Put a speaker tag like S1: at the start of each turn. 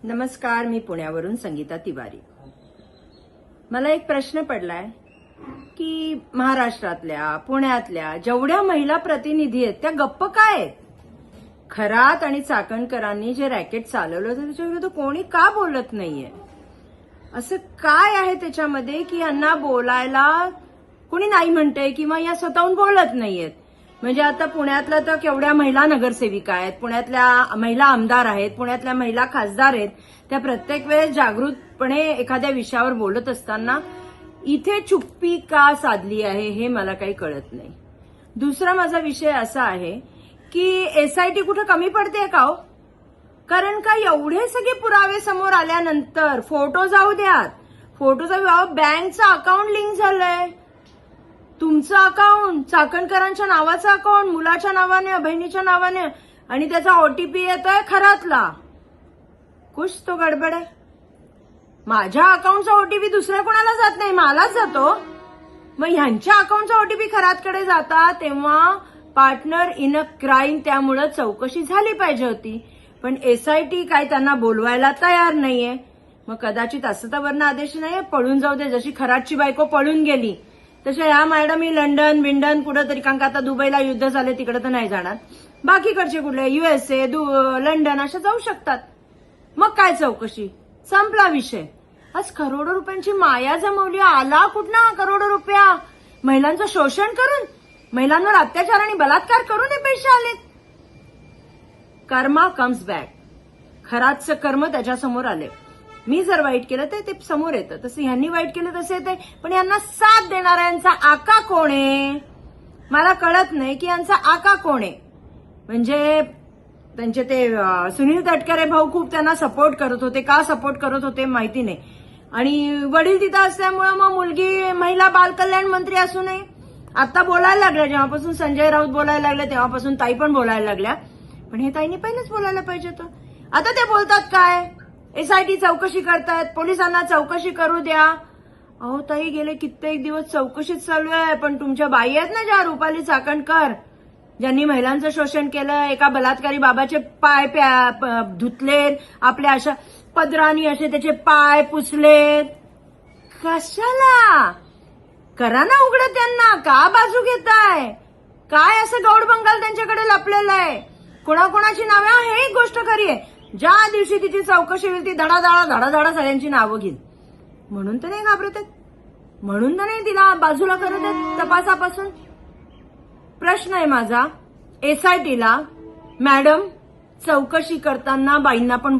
S1: नमस्कार, मी पुण्यावरून संगीता तिवारी. मला एक प्रश्न पडलाय की महाराष्ट्रातल्या पुण्यातल्या जेवढ्या महिला प्रतिनिधी आहेत त्या गप्प काय आहेत? खरात आणि चाकणकरांनी जे रॅकेट चालवलं होतं त्याच्याविरुद्ध कोणी का बोलत नाहीये? असं काय आहे त्याच्यामध्ये की यांना बोलायला कोणी नाही म्हणतंय किंवा या स्वतःहून बोलत नाहीयेत? म्हणजे आता पुण्यातल्या तर केवढ्या महिला नगरसेविका आहेत, पुण्यातल्या महिला आमदार आहेत, पुण्यातल्या महिला खासदार आहेत. त्या प्रत्येक वेळेस जागृतपणे एखाद्या विषयावर बोलत असताना इथे चुप्पी का साधली आहे हे मला काही कळत नाही. दुसरा माझा विषय असा आहे की एसआयटी कुठं कमी पडते का हो? कारण का एवढे सगळे पुरावे समोर आल्यानंतर फोटो जाऊ द्यात, बँकचं अकाउंट लिंक झालंय, तुमचं अकाउंट, चाकणकरांच्या नावाचं अकाउंट, मुलाच्या नावाने, बहिणीच्या नावाने, आणि त्याचा ओटीपी येतोय खरातला. कुछ तो गडबड आहे. माझ्या अकाउंटचा ओटीपी दुसऱ्या कोणाला जात नाही, मलाच जातो. मग ह्यांच्या अकाउंटचा ओटीपी खरातकडे जाता तेव्हा पार्टनर इन अ क्राईम, त्यामुळे चौकशी झाली पाहिजे होती. पण एसआयटी काय त्यांना बोलवायला तयार नाहीये. मग कदाचित असं तर वरनं आदेश नाहीये, पळून जाऊ दे. जशी खरातची बायको पळून गेली तशा ह्या मॅडमही लंडन कुठंतरी, कारण का आता दुबईला युद्ध झाले तिकडे तर नाही जाणार, बाकीकडचे कुठले युएसए, लंडन अशा जाऊ शकतात. मग काय चौकशी, संपला विषय. आज करोडो रुपयांची माया जमवली. आला कुठना करोडो रुपया? महिलांचं शोषण करून, महिलांवर अत्याचार आणि बलात्कार करून हे पैसे आलेत. कर्मा कम्स बॅक. खरातचं कर्म त्याच्यासमोर आले. मी जर वाईट केलं तर ते समोर येतं, तसं ह्यांनी वाईट केलं तसं येते. पण यांना साथ देणाऱ्यांचा आका कोण आहे मला कळत नाही की यांचा आका कोण आहे. म्हणजे त्यांचे ते सुनील तटकरे भाऊ खूप त्यांना सपोर्ट करत होते. का सपोर्ट करत होते माहिती नाही. आणि वडील तिथं असल्यामुळे मग मुलगी महिला बाल कल्याण मंत्री असू नये. आता बोलायला लागल्या, जेव्हापासून संजय राऊत बोलायला लागले तेव्हापासून ताई पण बोलायला लागल्या. पण हे ताईंनी पहिलेच बोलायला पाहिजे होतं. आता ते बोलतात काय, एसआयटी चौकशी करतायत, पोलिसांना चौकशी करू द्या. अहो ताई, गेले कित्येक दिवस चौकशीच चालू आहे. पण तुमच्या बाई आहेत ना ज्या, रुपाली चाकणकर, ज्यांनी महिलांचं शोषण केलं, एका बलात्कारी बाबाचे पाय धुतलेत, आपल्या अशा पदरानी असे त्याचे पाय पुसलेत. कशाला? करा ना उघडं त्यांना. का बाजू घेताय? काय असं गौड बंगाल त्यांच्याकडे लपलेलं आहे? कोणाकोणाची नावे? हे एक गोष्ट खरी आहे, ज्या दिवशी तिची चौकशी होईल ती धडाधडा सगळ्यांची नावं घेईल. म्हणून तर नाही घाबरत आहेत, म्हणून तर नाही तिला बाजूला करत आहेत तपासापासून. प्रश्न आहे माझा एसआयटीला, मॅडम चौकशी करताना बाईंना पण